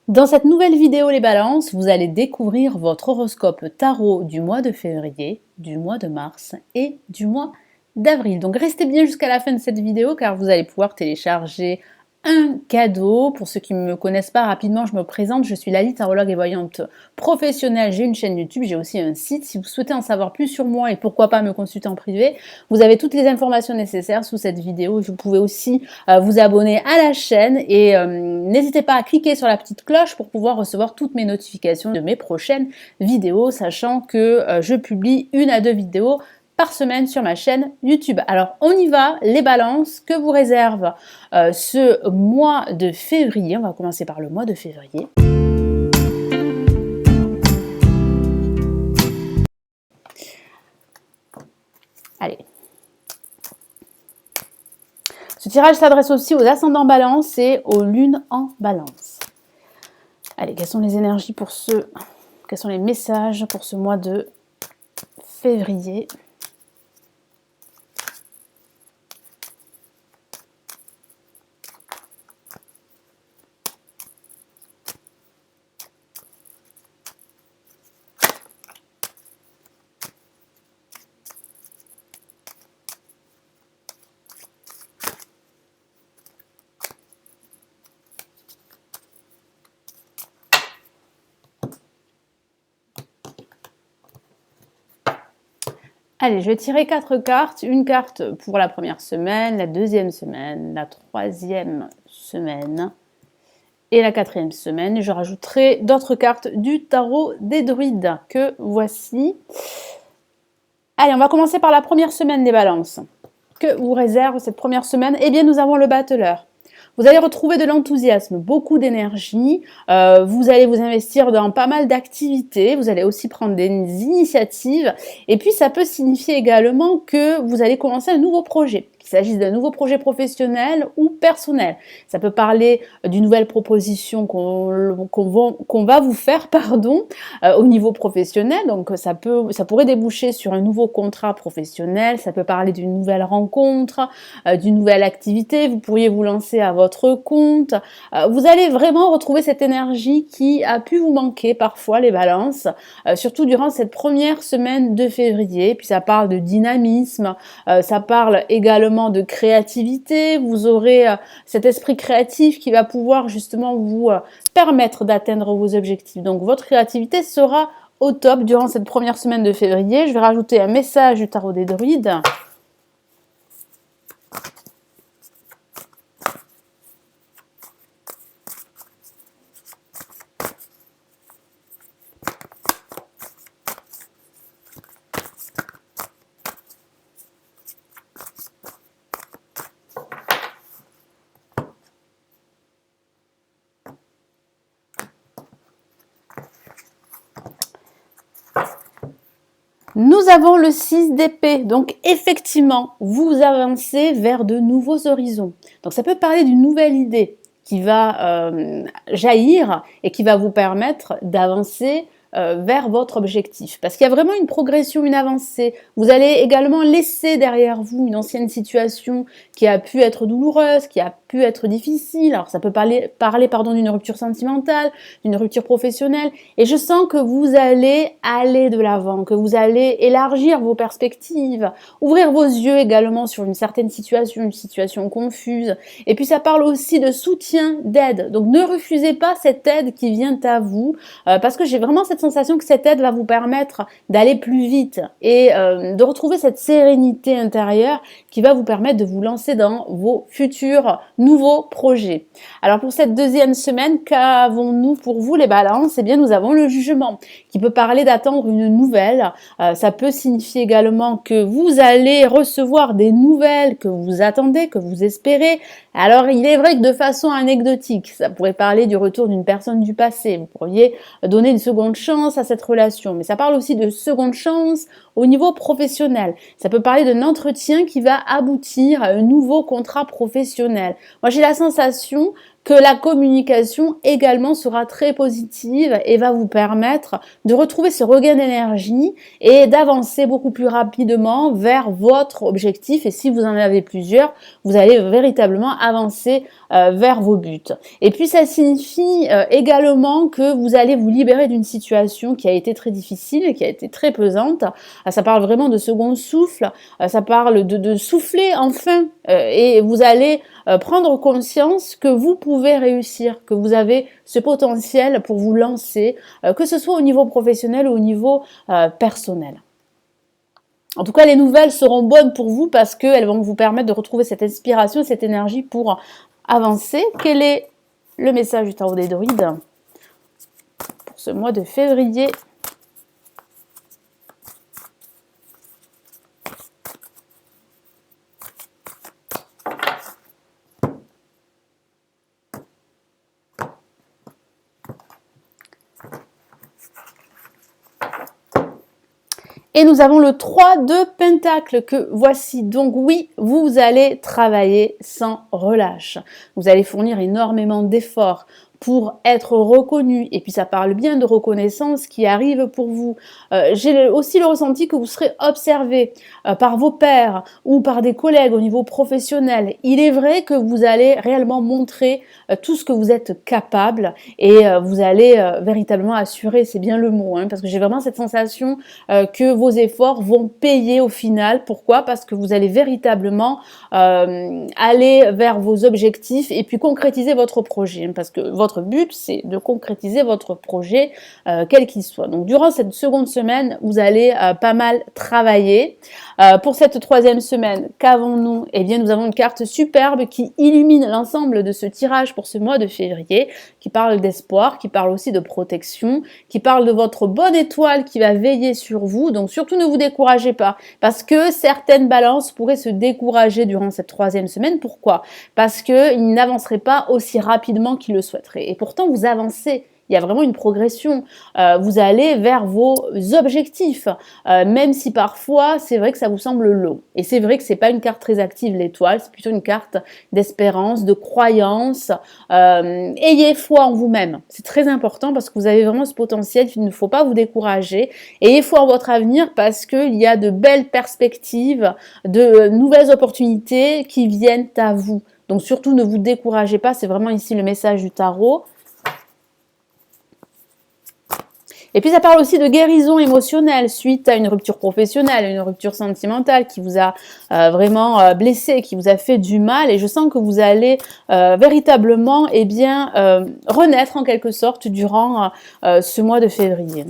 Dans cette nouvelle vidéo les balances, vous allez découvrir votre horoscope tarot du mois de février, du mois de mars et du mois d'avril. Donc restez bien jusqu'à la fin de cette vidéo car vous allez pouvoir télécharger un cadeau. Pour ceux qui ne me connaissent pas, rapidement je me présente, je suis Lali, tarologue et voyante professionnelle. J'ai une chaîne YouTube, j'ai aussi un site. Si vous souhaitez en savoir plus sur moi et pourquoi pas me consulter en privé, vous avez toutes les informations nécessaires sous cette vidéo. Vous pouvez aussi vous abonner à la chaîne et n'hésitez pas à cliquer sur la petite cloche pour pouvoir recevoir toutes mes notifications de mes prochaines vidéos, sachant que je publie 1 à 2 vidéos par semaine sur ma chaîne YouTube. Alors on y va, les balances, que vous réserve ce mois de février. On va commencer par le mois de février. Allez. Ce tirage s'adresse aussi aux ascendants balance et aux lunes en balance. Allez, quelles sont les énergies pour quels sont les messages pour ce mois de février? Allez, je vais tirer 4 cartes. Une carte pour la première semaine, la deuxième semaine, la troisième semaine et la quatrième semaine. Je rajouterai d'autres cartes du tarot des druides que voici. Allez, on va commencer par la première semaine des balances. Que vous réserve cette première semaine? Eh bien, nous avons le battleur. Vous allez retrouver de l'enthousiasme, beaucoup d'énergie, vous allez vous investir dans pas mal d'activités, vous allez aussi prendre des initiatives, et puis ça peut signifier également que vous allez commencer un nouveau projet, qu'il s'agisse d'un nouveau projet professionnel ou personnel. Ça peut parler d'une nouvelle proposition qu'on va vous faire, au niveau professionnel, donc ça pourrait déboucher sur un nouveau contrat professionnel, ça peut parler d'une nouvelle rencontre, d'une nouvelle activité, vous pourriez vous lancer à votre compte. Vous allez vraiment retrouver cette énergie qui a pu vous manquer parfois, les balances, surtout durant cette première semaine de février. Puis ça parle de dynamisme, ça parle également de créativité. Vous aurez cet esprit créatif qui va pouvoir justement vous permettre d'atteindre vos objectifs. Donc votre créativité sera au top durant cette première semaine de février. Je vais rajouter un message du tarot des druides. Nous avons le 6 d'épée, donc effectivement, vous avancez vers de nouveaux horizons. Donc ça peut parler d'une nouvelle idée qui va jaillir et qui va vous permettre d'avancer vers votre objectif. Parce qu'il y a vraiment une progression, une avancée. Vous allez également laisser derrière vous une ancienne situation qui a pu être douloureuse, qui a pu être difficile. Alors ça peut parler d'une rupture sentimentale, d'une rupture professionnelle. Et je sens que vous allez aller de l'avant, que vous allez élargir vos perspectives, ouvrir vos yeux également sur une certaine situation, une situation confuse. Et puis ça parle aussi de soutien, d'aide. Donc ne refusez pas cette aide qui vient à vous, parce que j'ai vraiment cette sensation que cette aide va vous permettre d'aller plus vite et de retrouver cette sérénité intérieure qui va vous permettre de vous lancer dans vos futurs nouveaux projets. Alors pour cette deuxième semaine, qu'avons-nous pour vous les balances? Eh bien nous avons le jugement qui peut parler d'attendre une nouvelle. Ça peut signifier également que vous allez recevoir des nouvelles que vous attendez, que vous espérez. Alors il est vrai que de façon anecdotique, ça pourrait parler du retour d'une personne du passé. Vous pourriez donner une seconde chance à cette relation, mais ça parle aussi de seconde chance au niveau professionnel. Ça peut parler d'un entretien qui va aboutir à un nouveau contrat professionnel. Moi j'ai la sensation que la communication également sera très positive et va vous permettre de retrouver ce regain d'énergie et d'avancer beaucoup plus rapidement vers votre objectif. Et si vous en avez plusieurs, vous allez véritablement avancer vers vos buts. Et puis ça signifie également que vous allez vous libérer d'une situation qui a été très difficile et qui a été très pesante. Ça parle vraiment de second souffle, ça parle de souffler enfin et vous allez prendre conscience que vous pouvez réussir, que vous avez ce potentiel pour vous lancer, que ce soit au niveau professionnel ou au niveau personnel. En tout cas, les nouvelles seront bonnes pour vous parce qu'elles vont vous permettre de retrouver cette inspiration, cette énergie pour avancer. Quel est le message du tarot des druides pour ce mois de février ? Et nous avons le 3 de Pentacle que voici. Donc oui, vous allez travailler sans relâche. Vous allez fournir énormément d'efforts pour être reconnu. Et puis ça parle bien de reconnaissance qui arrive pour vous. J'ai aussi le ressenti que vous serez observé par vos pairs ou par des collègues au niveau professionnel. Il est vrai que vous allez réellement montrer tout ce que vous êtes capable et vous allez véritablement assurer, c'est bien le mot, parce que j'ai vraiment cette sensation que vos efforts vont payer au final. Pourquoi ? Parce que vous allez véritablement aller vers vos objectifs et puis concrétiser votre projet. Parce que votre but, c'est de concrétiser votre projet, quel qu'il soit. Donc, durant cette seconde semaine, vous allez pas mal travailler. Pour cette troisième semaine, qu'avons-nous ? Eh bien, nous avons une carte superbe qui illumine l'ensemble de ce tirage pour ce mois de février, qui parle d'espoir, qui parle aussi de protection, qui parle de votre bonne étoile qui va veiller sur vous. Donc, surtout, ne vous découragez pas, parce que certaines balances pourraient se décourager durant cette troisième semaine. Pourquoi ? Parce qu'ils n'avanceraient pas aussi rapidement qu'ils le souhaiteraient. Et pourtant, vous avancez. Il y a vraiment une progression. Vous allez vers vos objectifs, même si parfois, c'est vrai que ça vous semble long. Et c'est vrai que c'est pas une carte très active, l'étoile, c'est plutôt une carte d'espérance, de croyance. Ayez foi en vous-même. C'est très important parce que vous avez vraiment ce potentiel. Il ne faut pas vous décourager. Ayez foi en votre avenir parce qu'il y a de belles perspectives, de nouvelles opportunités qui viennent à vous. Donc surtout, ne vous découragez pas. C'est vraiment ici le message du tarot. Et puis ça parle aussi de guérison émotionnelle suite à une rupture professionnelle, une rupture sentimentale qui vous a vraiment blessé, qui vous a fait du mal. Et je sens que vous allez véritablement renaître en quelque sorte durant ce mois de février.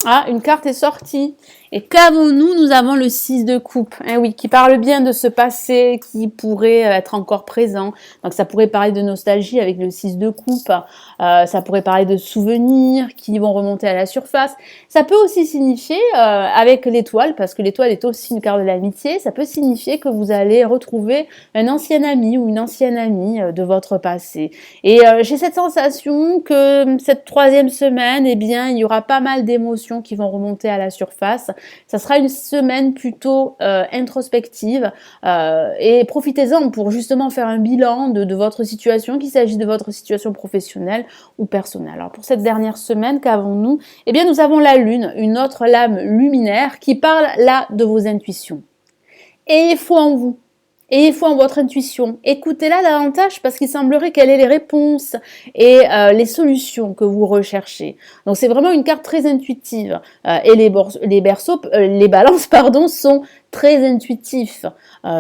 Ah, une carte est sortie. Et qu'avons-nous ? Nous avons le 6 de coupe, oui, qui parle bien de ce passé qui pourrait être encore présent. Donc ça pourrait parler de nostalgie avec le 6 de coupe, ça pourrait parler de souvenirs qui vont remonter à la surface. Ça peut aussi signifier, avec l'étoile, parce que l'étoile est aussi une carte de l'amitié, ça peut signifier que vous allez retrouver un ancien ami ou une ancienne amie de votre passé. Et j'ai cette sensation que cette troisième semaine, il y aura pas mal d'émotions qui vont remonter à la surface. Ça sera une semaine plutôt introspective et profitez-en pour justement faire un bilan de votre situation, qu'il s'agisse de votre situation professionnelle ou personnelle. Alors pour cette dernière semaine, qu'avons-nous ? Eh bien nous avons la Lune, une autre lame luminaire qui parle là de vos intuitions. Ayez foi en vous. Ayez foi en votre intuition. Écoutez-la davantage parce qu'il semblerait qu'elle ait les réponses et les solutions que vous recherchez. Donc c'est vraiment une carte très intuitive. Et les balances sont très intuitifs.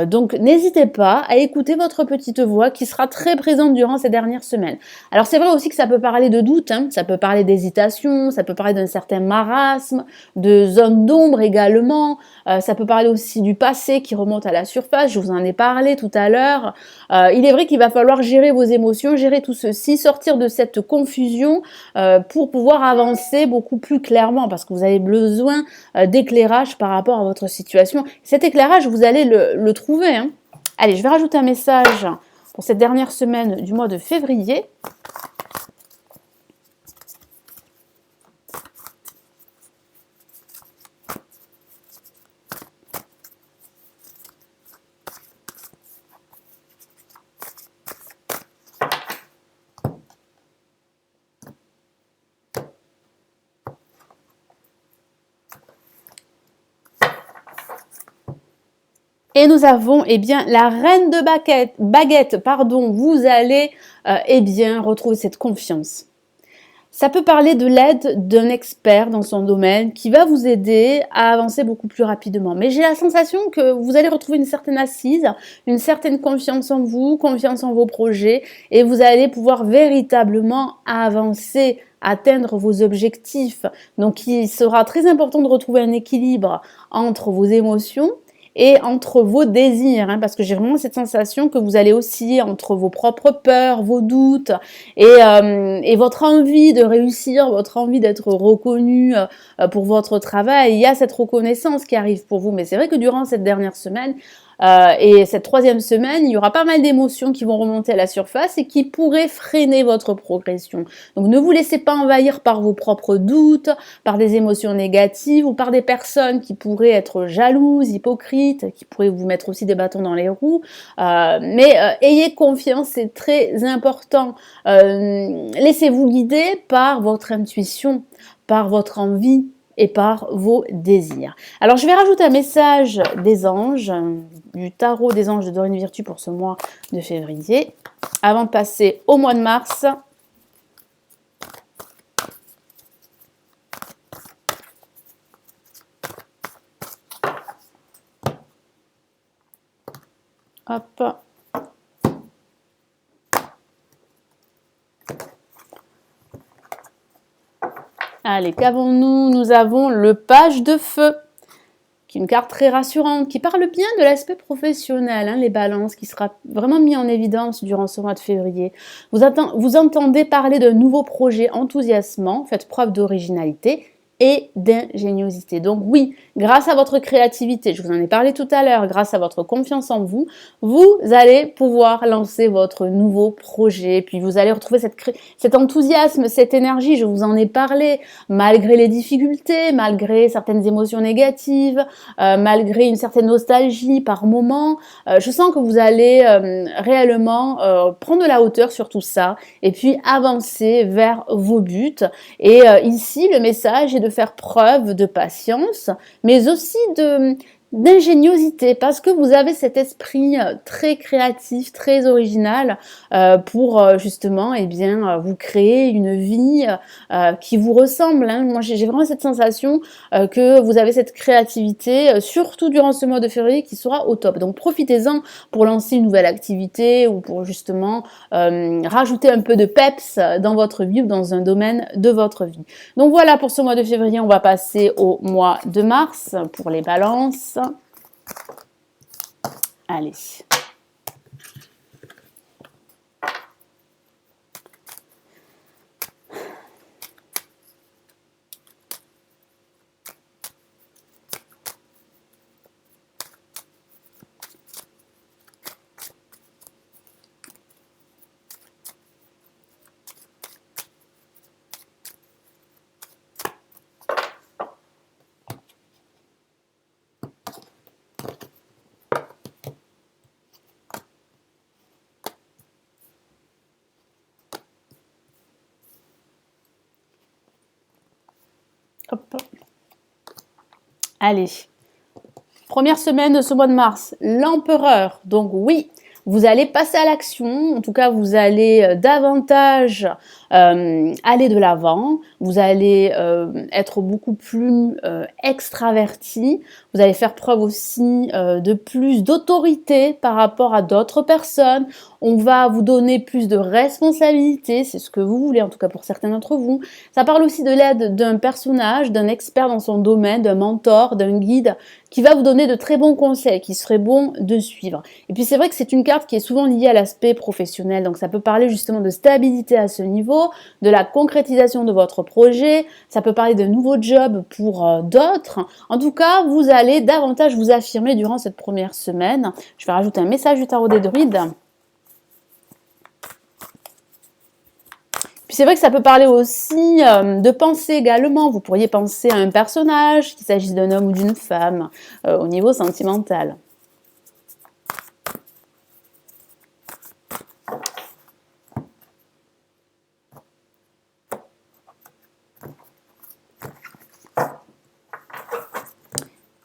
Donc n'hésitez pas à écouter votre petite voix qui sera très présente durant ces dernières semaines. Alors c'est vrai aussi que ça peut parler de doute, ça peut parler d'hésitation, ça peut parler d'un certain marasme, de zone d'ombre également, ça peut parler aussi du passé qui remonte à la surface, je vous en ai parlé tout à l'heure. Il est vrai qu'il va falloir gérer vos émotions, gérer tout ceci, sortir de cette confusion pour pouvoir avancer beaucoup plus clairement parce que vous avez besoin d'éclairage par rapport à votre situation. Cet éclairage, vous allez le trouver. Allez, je vais rajouter un message pour cette dernière semaine du mois de février. Et nous avons, eh bien, la reine de baguette, pardon, vous allez, eh bien, retrouver cette confiance. Ça peut parler de l'aide d'un expert dans son domaine qui va vous aider à avancer beaucoup plus rapidement. Mais j'ai la sensation que vous allez retrouver une certaine assise, une certaine confiance en vous, confiance en vos projets et vous allez pouvoir véritablement avancer, atteindre vos objectifs. Donc il sera très important de retrouver un équilibre entre vos émotions et entre vos désirs, parce que j'ai vraiment cette sensation que vous allez osciller entre vos propres peurs, vos doutes et votre envie de réussir, votre envie d'être reconnu pour votre travail. Il y a cette reconnaissance qui arrive pour vous, mais c'est vrai que durant cette dernière semaine, et cette troisième semaine, il y aura pas mal d'émotions qui vont remonter à la surface et qui pourraient freiner votre progression. Donc ne vous laissez pas envahir par vos propres doutes, par des émotions négatives ou par des personnes qui pourraient être jalouses, hypocrites, qui pourraient vous mettre aussi des bâtons dans les roues. Mais ayez confiance, c'est très important. Laissez-vous guider par votre intuition, par votre envie et par vos désirs. Alors, je vais rajouter un message des anges, du tarot des anges de Dorine Virtue pour ce mois de février, avant de passer au mois de mars. Hop. Allez, qu'avons-nous? Nous avons le page de feu, qui est une carte très rassurante, qui parle bien de l'aspect professionnel, les balances, qui sera vraiment mis en évidence durant ce mois de février. Vous entendez parler d'un nouveau projet enthousiasmant, faites preuve d'originalité et d'ingéniosité. Donc oui, grâce à votre créativité, je vous en ai parlé tout à l'heure, grâce à votre confiance en vous, vous allez pouvoir lancer votre nouveau projet. Puis vous allez retrouver cet enthousiasme, cette énergie, je vous en ai parlé, malgré les difficultés, malgré certaines émotions négatives, malgré une certaine nostalgie par moment. Je sens que vous allez réellement prendre de la hauteur sur tout ça et puis avancer vers vos buts. Et ici, le message est de faire preuve de patience, mais aussi d'ingéniosité, parce que vous avez cet esprit très créatif, très original pour justement vous créer une vie qui vous ressemble. Moi, j'ai vraiment cette sensation que vous avez cette créativité, surtout durant ce mois de février, qui sera au top. Donc, profitez-en pour lancer une nouvelle activité ou pour justement rajouter un peu de peps dans votre vie ou dans un domaine de votre vie. Donc voilà pour ce mois de février, on va passer au mois de mars pour les balances. Allez. Hop. Allez, première semaine de ce mois de mars, l'empereur. Donc oui, vous allez passer à l'action, en tout cas vous allez davantage aller de l'avant, vous allez être beaucoup plus extraverti, vous allez faire preuve aussi de plus d'autorité par rapport à d'autres personnes, on va vous donner plus de responsabilités, c'est ce que vous voulez en tout cas pour certains d'entre vous. Ça parle aussi de l'aide d'un personnage, d'un expert dans son domaine, d'un mentor, d'un guide qui va vous donner de très bons conseils, qui serait bon de suivre. Et puis c'est vrai que c'est une carte qui est souvent liée à l'aspect professionnel, donc ça peut parler justement de stabilité à ce niveau, de la concrétisation de votre projet, ça peut parler de nouveaux jobs pour d'autres. En tout cas, vous allez davantage vous affirmer durant cette première semaine. Je vais rajouter un message du tarot des druides. Puis c'est vrai que ça peut parler aussi de pensée également. Vous pourriez penser à un personnage, qu'il s'agisse d'un homme ou d'une femme, au niveau sentimental.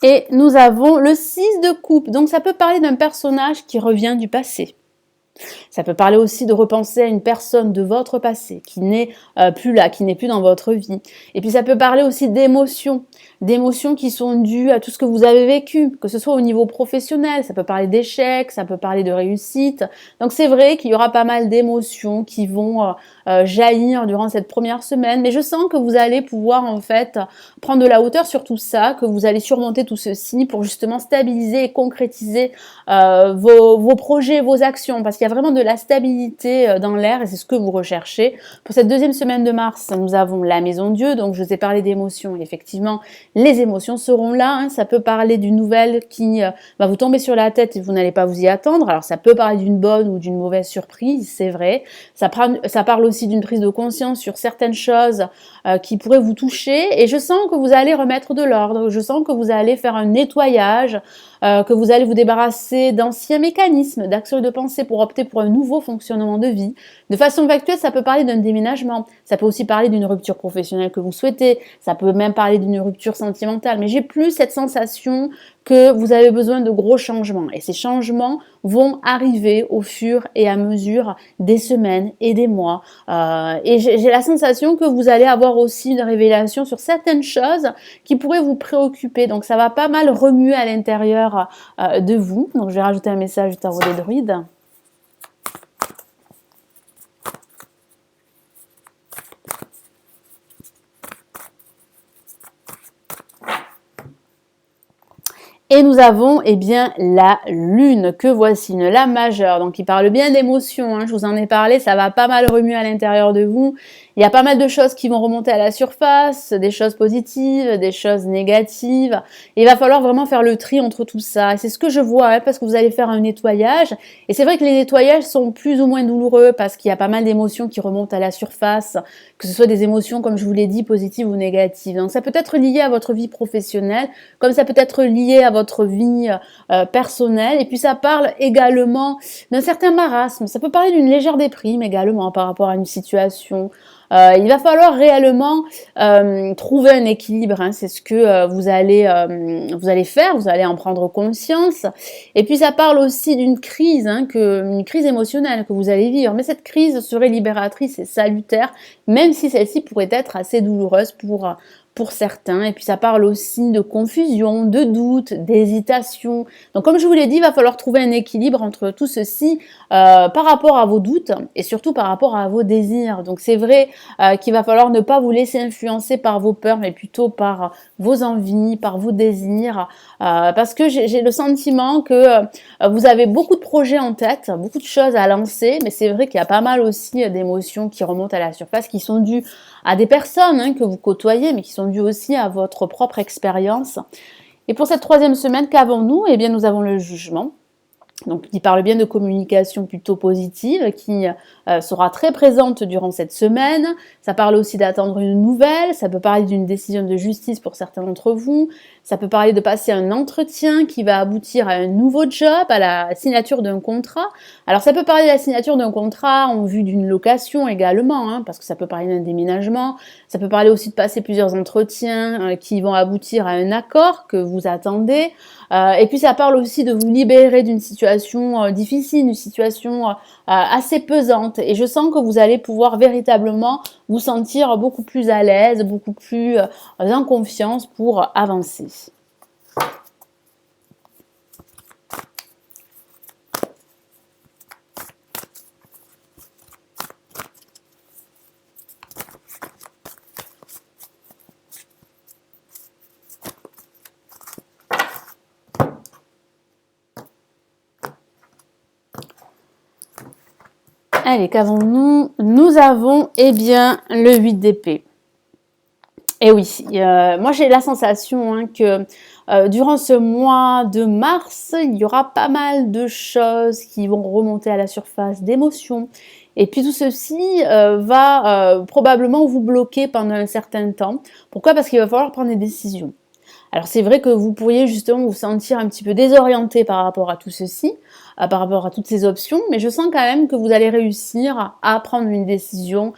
Et nous avons le 6 de coupe. Donc ça peut parler d'un personnage qui revient du passé. Ça peut parler aussi de repenser à une personne de votre passé qui n'est plus là, qui n'est plus dans votre vie. Et puis ça peut parler aussi d'émotions qui sont dues à tout ce que vous avez vécu, que ce soit au niveau professionnel, ça peut parler d'échecs, ça peut parler de réussite. Donc c'est vrai qu'il y aura pas mal d'émotions qui vont jaillir durant cette première semaine, mais je sens que vous allez pouvoir en fait prendre de la hauteur sur tout ça, que vous allez surmonter tout ceci pour justement stabiliser et concrétiser vos projets, vos actions, parce qu'il y a vraiment de la stabilité dans l'air et c'est ce que vous recherchez. Pour cette deuxième semaine de mars, nous avons la Maison Dieu, donc je vous ai parlé d'émotions. Effectivement, les émotions seront là. Hein. Ça peut parler d'une nouvelle qui va vous tomber sur la tête et vous n'allez pas vous y attendre. Alors ça peut parler d'une bonne ou d'une mauvaise surprise, c'est vrai. Ça parle aussi d'une prise de conscience sur certaines choses qui pourraient vous toucher et je sens que vous allez remettre de l'ordre. Je sens que vous allez faire un nettoyage, que vous allez vous débarrasser d'anciens mécanismes, d'actions et de pensée pour opter pour un nouveau fonctionnement de vie. De façon factuelle, ça peut parler d'un déménagement, ça peut aussi parler d'une rupture professionnelle que vous souhaitez, ça peut même parler d'une rupture sentimentale, mais j'ai plus cette sensation que vous avez besoin de gros changements. Et ces changements vont arriver au fur et à mesure des semaines et des mois. Et j'ai la sensation que vous allez avoir aussi une révélation sur certaines choses qui pourraient vous préoccuper. Donc ça va pas mal remuer à l'intérieur de vous. Donc je vais rajouter un message du tarot des druides. Et nous avons eh bien la lune, que voici, une lame majeure, donc il parle bien d'émotions, hein, je vous en ai parlé, ça va pas mal remuer à l'intérieur de vous. Il y a pas mal de choses qui vont remonter à la surface, des choses positives, des choses négatives. Et il va falloir vraiment faire le tri entre tout ça. Et c'est ce que je vois, hein, parce que vous allez faire un nettoyage. Et c'est vrai que les nettoyages sont plus ou moins douloureux parce qu'il y a pas mal d'émotions qui remontent à la surface, que ce soit des émotions, comme je vous l'ai dit, positives ou négatives. Donc ça peut être lié à votre vie professionnelle, comme ça peut être lié à votre vie personnelle. Et puis ça parle également d'un certain marasme. Ça peut parler d'une légère déprime également par rapport à une situation. Il va falloir réellement trouver un équilibre, hein, c'est ce que vous allez faire, vous allez en prendre conscience. Et puis ça parle aussi d'une crise, hein, une crise émotionnelle que vous allez vivre, mais cette crise serait libératrice et salutaire, même si celle-ci pourrait être assez douloureuse pour certains. Et puis ça parle aussi de confusion, de doute, d'hésitation. Donc comme je vous l'ai dit, il va falloir trouver un équilibre entre tout ceci par rapport à vos doutes et surtout par rapport à vos désirs. Donc c'est vrai qu'il va falloir ne pas vous laisser influencer par vos peurs, mais plutôt par vos envies, par vos désirs, parce que j'ai le sentiment que vous avez beaucoup de projets en tête, beaucoup de choses à lancer, mais c'est vrai qu'il y a pas mal aussi d'émotions qui remontent à la surface, qui sont dues à des personnes, hein, que vous côtoyez, mais qui sont dues aussi à votre propre expérience. Et pour cette troisième semaine, qu'avons-nous? Eh bien, nous avons le jugement. Donc, il parle bien de communication plutôt positive qui sera très présente durant cette semaine. Ça parle aussi d'attendre une nouvelle, ça peut parler d'une décision de justice pour certains d'entre vous, ça peut parler de passer un entretien qui va aboutir à un nouveau job, à la signature d'un contrat. Alors, ça peut parler de la signature d'un contrat en vue d'une location également, hein, parce que ça peut parler d'un déménagement, ça peut parler aussi de passer plusieurs entretiens qui vont aboutir à un accord que vous attendez. Et puis ça parle aussi de vous libérer d'une situation difficile, une situation assez pesante. Et je sens que vous allez pouvoir véritablement vous sentir beaucoup plus à l'aise, beaucoup plus en confiance pour avancer. Allez, qu'avons-nous? Nous avons, eh bien, le 8 d'épée. Et oui, moi j'ai la sensation hein, que durant ce mois de mars, il y aura pas mal de choses qui vont remonter à la surface, d'émotions. Et puis tout ceci va probablement vous bloquer pendant un certain temps. Pourquoi? Parce qu'il va falloir prendre des décisions. Alors c'est vrai que vous pourriez justement vous sentir un petit peu désorienté par rapport à tout ceci, par rapport à toutes ces options, mais je sens quand même que vous allez réussir à prendre une décision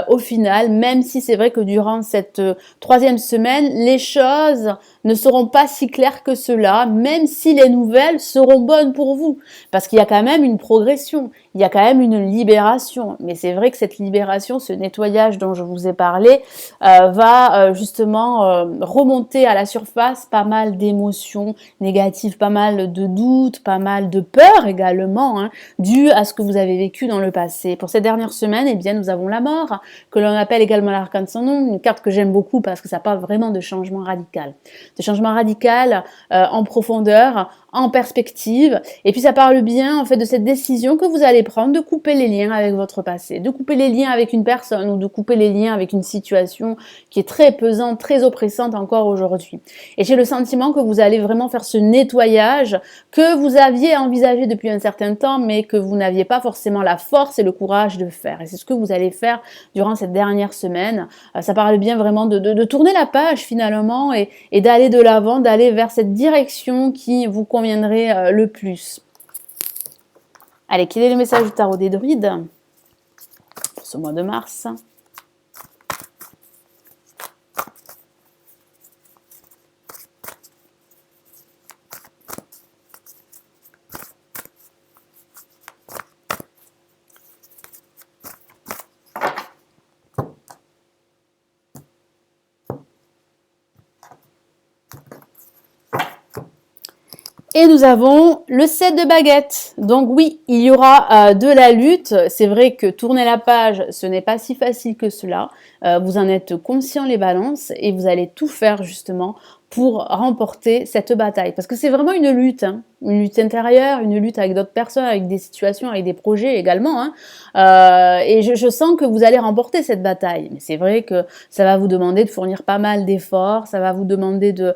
au final, même si c'est vrai que durant cette troisième semaine, les choses ne seront pas si claires que cela, même si les nouvelles seront bonnes pour vous. Parce qu'il y a quand même une progression, il y a quand même une libération. Mais c'est vrai que cette libération, ce nettoyage dont je vous ai parlé, va justement remonter à la surface pas mal d'émotions négatives, pas mal de doutes, pas mal de peurs également, hein, dues à ce que vous avez vécu dans le passé. Pour cette dernière semaine, eh bien, nous avons la mort, que l'on appelle également l'arcane sans nom, une carte que j'aime beaucoup parce que ça parle vraiment de changement radical. De changement radical en profondeur, en perspective, et puis ça parle bien en fait de cette décision que vous allez prendre de couper les liens avec votre passé, de couper les liens avec une personne ou de couper les liens avec une situation qui est très pesante, très oppressante encore aujourd'hui. Et j'ai le sentiment que vous allez vraiment faire ce nettoyage que vous aviez envisagé depuis un certain temps, mais que vous n'aviez pas forcément la force et le courage de faire. Et c'est ce que vous allez faire durant cette dernière semaine. Ça parle bien vraiment de tourner la page finalement et d'aller de l'avant, d'aller vers cette direction qui vous conviendrait le plus. Allez, quel est le message du tarot des druides pour ce mois de mars ? Et nous avons le 7 de baguettes. Donc oui, il y aura de la lutte. C'est vrai que tourner la page, ce n'est pas si facile que cela. Vous en êtes conscients les balances et vous allez tout faire justement pour remporter cette bataille. Parce que c'est vraiment une lutte, hein. Une lutte intérieure, une lutte avec d'autres personnes, avec des situations, avec des projets également, hein. Et je sens que vous allez remporter cette bataille. Mais c'est vrai que ça va vous demander de fournir pas mal d'efforts, ça va vous demander de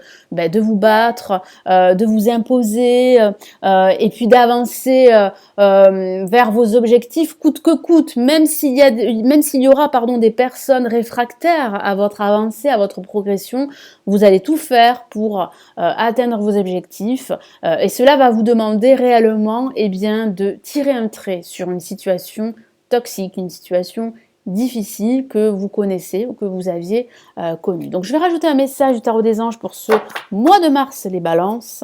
vous battre, de vous imposer, et puis d'avancer vers vos objectifs coûte que coûte, même s'il y aura des personnes réfractaires à votre avancée, à votre progression, vous allez tout faire pour atteindre vos objectifs, et cela va vous demander réellement de tirer un trait sur une situation toxique, une situation difficile que vous connaissez ou que vous aviez connue. Donc je vais rajouter un message du tarot des anges pour ce mois de mars, les balances.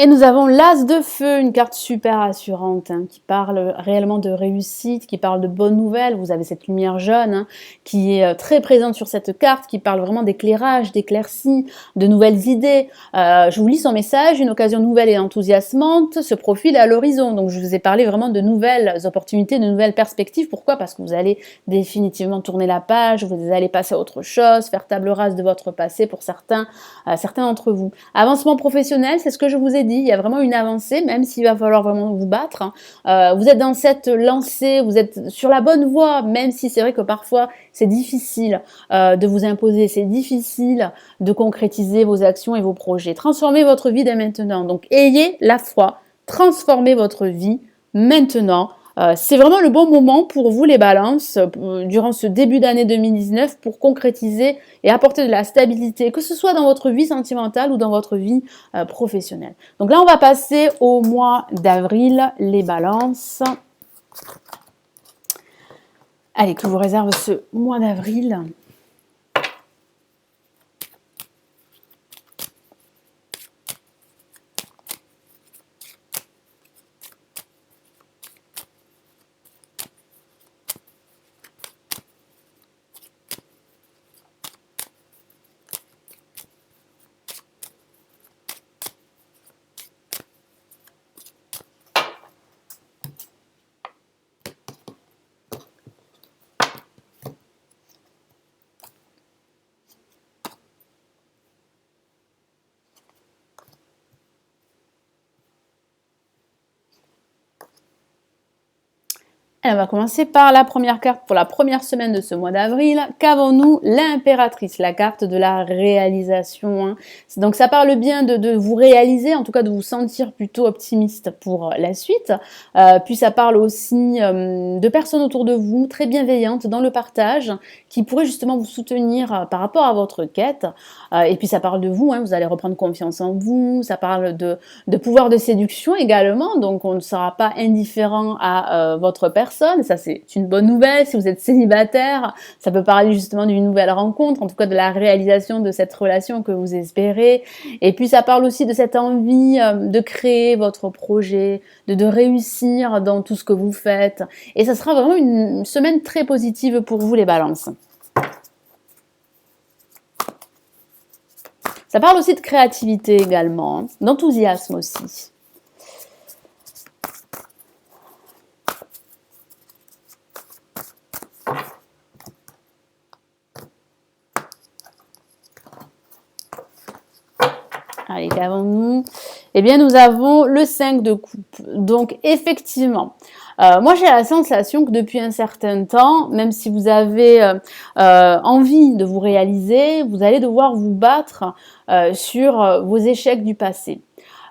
Et nous avons l'As de feu, une carte super assurante, hein, qui parle réellement de réussite, qui parle de bonnes nouvelles. Vous avez cette lumière jaune, hein, qui est très présente sur cette carte, qui parle vraiment d'éclairage, d'éclaircie, de nouvelles idées. Je vous lis son message: une occasion nouvelle et enthousiasmante se profile à l'horizon. Donc je vous ai parlé vraiment de nouvelles opportunités, de nouvelles perspectives. Pourquoi ? Parce que vous allez définitivement tourner la page, vous allez passer à autre chose, faire table rase de votre passé pour certains d'entre vous. Avancement professionnel, c'est ce que je vous ai dit, il y a vraiment une avancée, même s'il va falloir vraiment vous battre, hein. Vous êtes dans cette lancée, vous êtes sur la bonne voie, même si c'est vrai que parfois c'est difficile de vous imposer, c'est difficile de concrétiser vos actions et vos projets. Transformez votre vie dès maintenant, donc ayez la foi, transformez votre vie maintenant. C'est vraiment le bon moment pour vous les balances durant ce début d'année 2019 pour concrétiser et apporter de la stabilité, que ce soit dans votre vie sentimentale ou dans votre vie professionnelle. Donc là, on va passer au mois d'avril, les balances. Allez, que je vous réserve ce mois d'avril. On va commencer par la première carte pour la première semaine de ce mois d'avril. Qu'avons-nous? L'impératrice, la carte de la réalisation, hein. Donc ça parle bien de vous réaliser, en tout cas de vous sentir plutôt optimiste pour la suite. Puis ça parle aussi de personnes autour de vous, très bienveillantes dans le partage, qui pourraient justement vous soutenir par rapport à votre quête. Et puis ça parle de vous, hein, vous allez reprendre confiance en vous. Ça parle de pouvoir de séduction également, donc on ne sera pas indifférent à votre personne. Ça, c'est une bonne nouvelle. Si vous êtes célibataire, ça peut parler justement d'une nouvelle rencontre, en tout cas de la réalisation de cette relation que vous espérez. Et puis, ça parle aussi de cette envie de créer votre projet, de réussir dans tout ce que vous faites. Et ça sera vraiment une semaine très positive pour vous, les balances. Ça parle aussi de créativité également, hein, d'enthousiasme aussi. Allez, qu'avons-nous? Eh bien, nous avons le 5 de coupe. Donc, effectivement, moi, j'ai la sensation que depuis un certain temps, même si vous avez envie de vous réaliser, vous allez devoir vous battre sur vos échecs du passé.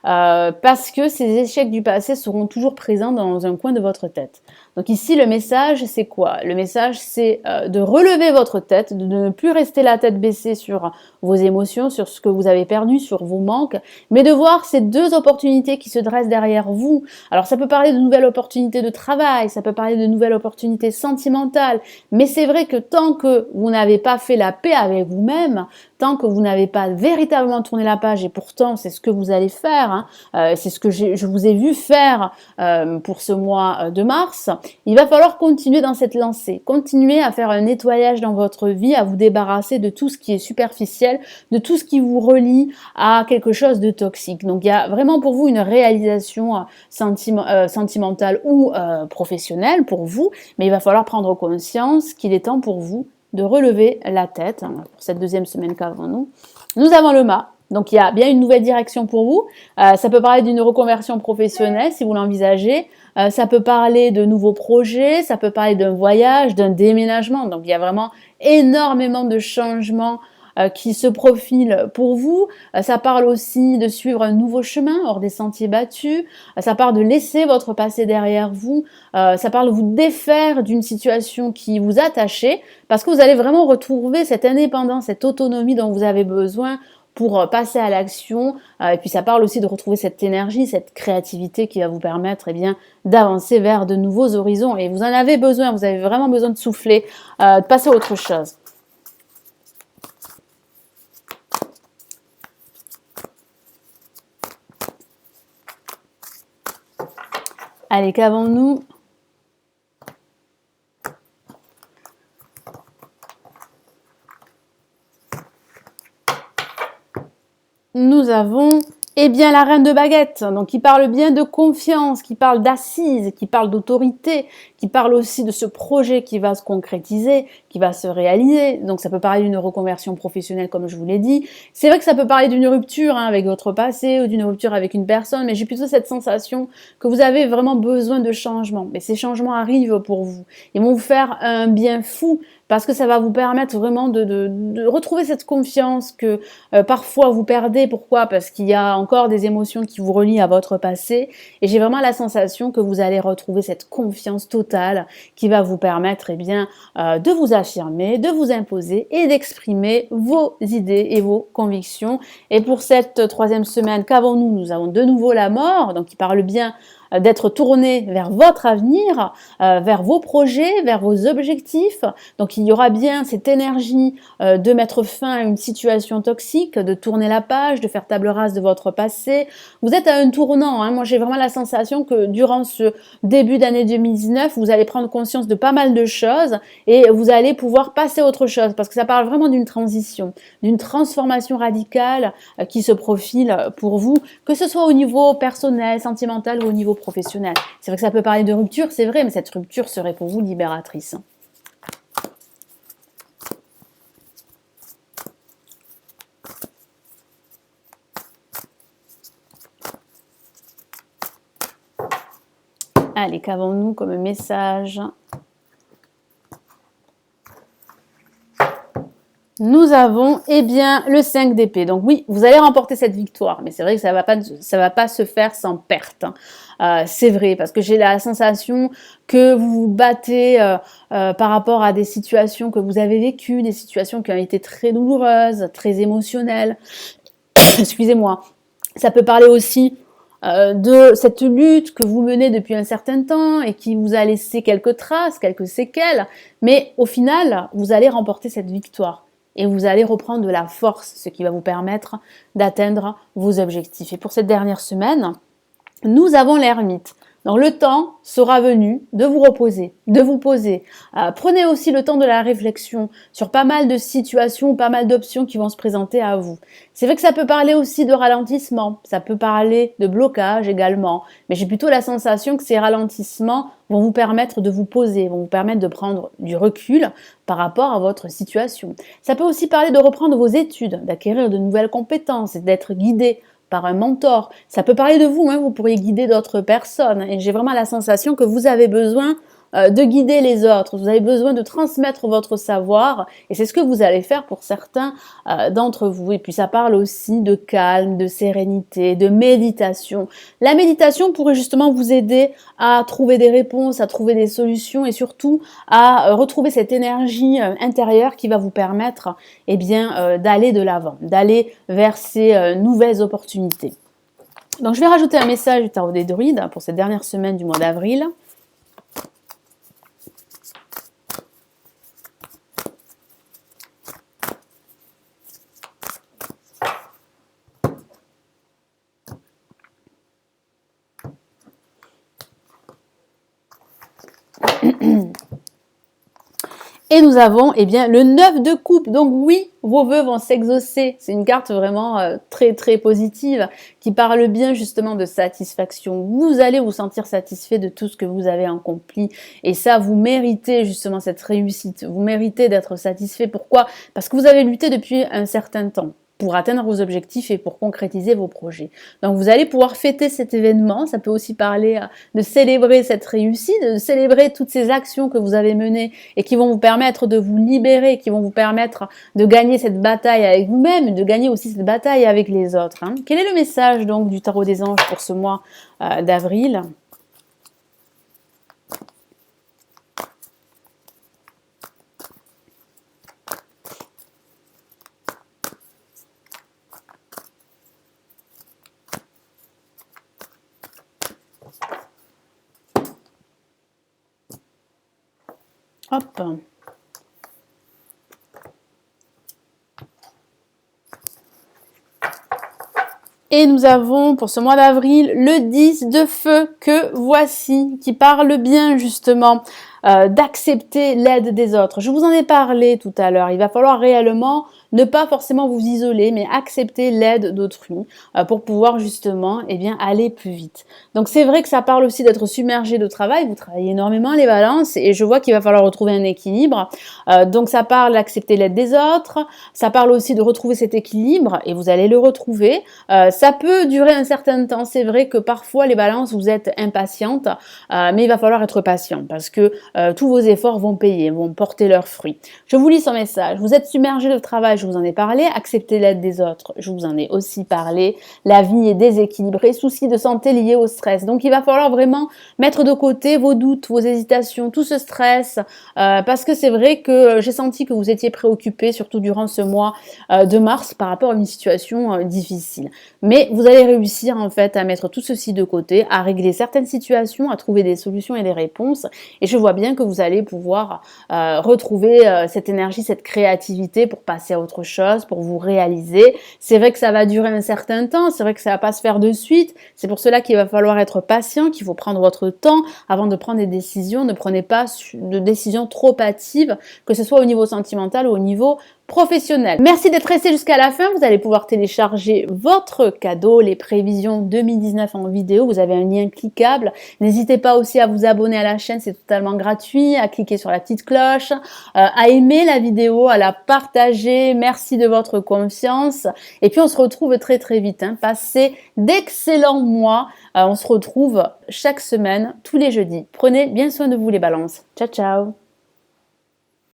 Parce que ces échecs du passé seront toujours présents dans un coin de votre tête. Donc ici, le message, c'est quoi? Le message, c'est de relever votre tête, de ne plus rester la tête baissée sur vos émotions, sur ce que vous avez perdu, sur vos manques, mais de voir ces deux opportunités qui se dressent derrière vous. Alors ça peut parler de nouvelles opportunités de travail, ça peut parler de nouvelles opportunités sentimentales, mais c'est vrai que tant que vous n'avez pas fait la paix avec vous-même, tant que vous n'avez pas véritablement tourné la page, et pourtant c'est ce que vous allez faire, hein, c'est ce que je vous ai vu faire pour ce mois de mars, il va falloir continuer dans cette lancée, continuer à faire un nettoyage dans votre vie, à vous débarrasser de tout ce qui est superficiel, de tout ce qui vous relie à quelque chose de toxique. Donc il y a vraiment pour vous une réalisation sentimentale ou professionnelle pour vous, mais il va falloir prendre conscience qu'il est temps pour vous de relever la tête. Pour cette deuxième semaine qu'avons-nous, nous avons le mât. Donc il y a bien une nouvelle direction pour vous. Ça peut parler d'une reconversion professionnelle si vous l'envisagez. Ça peut parler de nouveaux projets, ça peut parler d'un voyage, d'un déménagement. Donc il y a vraiment énormément de changements qui se profilent pour vous. Ça parle aussi de suivre un nouveau chemin hors des sentiers battus. Ça parle de laisser votre passé derrière vous. Ça parle de vous défaire d'une situation qui vous attachait parce que vous allez vraiment retrouver cette indépendance, cette autonomie dont vous avez besoin pour passer à l'action. Et puis ça parle aussi de retrouver cette énergie, cette créativité qui va vous permettre d'avancer vers de nouveaux horizons. Et vous en avez besoin, vous avez vraiment besoin de souffler, de passer à autre chose. Allez, qu'avons-nous? Nous avons la reine de baguette, donc qui parle bien de confiance, qui parle d'assises, qui parle d'autorité, qui parle aussi de ce projet qui va se concrétiser, qui va se réaliser. Donc ça peut parler d'une reconversion professionnelle comme je vous l'ai dit. C'est vrai que ça peut parler d'une rupture avec votre passé ou d'une rupture avec une personne, mais j'ai plutôt cette sensation que vous avez vraiment besoin de changements. Mais ces changements arrivent pour vous. Ils vont vous faire un bien fou parce que ça va vous permettre vraiment de retrouver cette confiance que parfois vous perdez. Pourquoi? Parce qu'il y a encore des émotions qui vous relient à votre passé et j'ai vraiment la sensation que vous allez retrouver cette confiance totale qui va vous permettre de vous affirmer, de vous imposer et d'exprimer vos idées et vos convictions. Et pour cette troisième semaine, qu'avons-nous? Nous avons de nouveau la mort, donc qui parle bien d'être tourné vers votre avenir, vers vos projets, vers vos objectifs. Donc il y aura bien cette énergie de mettre fin à une situation toxique, de tourner la page, de faire table rase de votre passé. Vous êtes à un tournant, hein. Moi j'ai vraiment la sensation que durant ce début d'année 2019, vous allez prendre conscience de pas mal de choses et vous allez pouvoir passer à autre chose parce que ça parle vraiment d'une transition, d'une transformation radicale qui se profile pour vous, que ce soit au niveau personnel, sentimental ou au niveau professionnel. C'est vrai que ça peut parler de rupture, c'est vrai, mais cette rupture serait pour vous libératrice. Allez, qu'avons-nous comme message? Nous avons, eh bien, le 5 d'épée. Donc oui, vous allez remporter cette victoire, mais c'est vrai que ça va pas se faire sans perte, hein. C'est vrai, parce que j'ai la sensation que vous vous battez par rapport à des situations que vous avez vécues, des situations qui ont été très douloureuses, très émotionnelles. Excusez-moi. Ça peut parler aussi de cette lutte que vous menez depuis un certain temps et qui vous a laissé quelques traces, quelques séquelles, mais au final, vous allez remporter cette victoire et vous allez reprendre de la force, ce qui va vous permettre d'atteindre vos objectifs. Et pour cette dernière semaine, nous avons l'ermite. Donc le temps sera venu de vous reposer, de vous poser. Prenez aussi le temps de la réflexion sur pas mal de situations, pas mal d'options qui vont se présenter à vous. C'est vrai que ça peut parler aussi de ralentissement, ça peut parler de blocage également, mais j'ai plutôt la sensation que ces ralentissements vont vous permettre de vous poser, vont vous permettre de prendre du recul par rapport à votre situation. Ça peut aussi parler de reprendre vos études, d'acquérir de nouvelles compétences et d'être guidé par un mentor. Ça peut parler de vous, hein, vous pourriez guider d'autres personnes. Et j'ai vraiment la sensation que vous avez besoin de guider les autres. Vous avez besoin de transmettre votre savoir. Et c'est ce que vous allez faire pour certains d'entre vous. Et puis ça parle aussi de calme, de sérénité, de méditation. La méditation pourrait justement vous aider à trouver des réponses, à trouver des solutions et surtout à retrouver cette énergie intérieure qui va vous permettre eh bien, d'aller de l'avant, d'aller vers ces nouvelles opportunités. Donc je vais rajouter un message du tarot des druides pour cette dernière semaine du mois d'avril. Et nous avons eh bien, le 9 de coupe. Donc oui, vos vœux vont s'exaucer. C'est une carte vraiment très très positive qui parle bien justement de satisfaction. Vous allez vous sentir satisfait de tout ce que vous avez accompli. Et ça, vous méritez justement cette réussite. Vous méritez d'être satisfait. Pourquoi? Parce que vous avez lutté depuis un certain temps pour atteindre vos objectifs et pour concrétiser vos projets. Donc vous allez pouvoir fêter cet événement, ça peut aussi parler de célébrer cette réussite, de célébrer toutes ces actions que vous avez menées et qui vont vous permettre de vous libérer, qui vont vous permettre de gagner cette bataille avec vous-même, de gagner aussi cette bataille avec les autres, hein. Quel est le message donc du tarot des anges pour ce mois d'avril ? Hop. Et nous avons pour ce mois d'avril le 10 de feu que voici, qui parle bien justement d'accepter l'aide des autres. Je vous en ai parlé tout à l'heure, il va falloir réellement ne pas forcément vous isoler, mais accepter l'aide d'autrui pour pouvoir justement eh bien, aller plus vite. Donc c'est vrai que ça parle aussi d'être submergé de travail, vous travaillez énormément les balances et je vois qu'il va falloir retrouver un équilibre. Donc ça parle d'accepter l'aide des autres, ça parle aussi de retrouver cet équilibre et vous allez le retrouver. Ça peut durer un certain temps, c'est vrai que parfois les balances vous êtes impatientes, mais il va falloir être patient parce que tous vos efforts vont payer, vont porter leurs fruits. Je vous lis son message, vous êtes submergé de travail, je vous en ai parlé, accepter l'aide des autres, je vous en ai aussi parlé, la vie est déséquilibrée, soucis de santé liés au stress. Donc il va falloir vraiment mettre de côté vos doutes, vos hésitations, tout ce stress, parce que c'est vrai que j'ai senti que vous étiez préoccupé, surtout durant ce mois de mars, par rapport à une situation difficile. Mais vous allez réussir en fait à mettre tout ceci de côté, à régler certaines situations, à trouver des solutions et des réponses. Et je vois bien que vous allez pouvoir retrouver cette énergie, cette créativité pour passer à autre chose, pour vous réaliser. C'est vrai que ça va durer un certain temps, c'est vrai que ça va pas se faire de suite. C'est pour cela qu'il va falloir être patient, qu'il faut prendre votre temps avant de prendre des décisions. Ne prenez pas de décisions trop hâtives, que ce soit au niveau sentimental ou au niveau professionnelle. Merci d'être resté jusqu'à la fin. Vous allez pouvoir télécharger votre cadeau, les prévisions 2019 en vidéo. Vous avez un lien cliquable. N'hésitez pas aussi à vous abonner à la chaîne, c'est totalement gratuit, à cliquer sur la petite cloche, à aimer la vidéo, à la partager. Merci de votre confiance. Et puis on se retrouve très très vite. Passez d'excellents mois. On se retrouve chaque semaine, tous les jeudis. Prenez bien soin de vous les balances. Ciao ciao.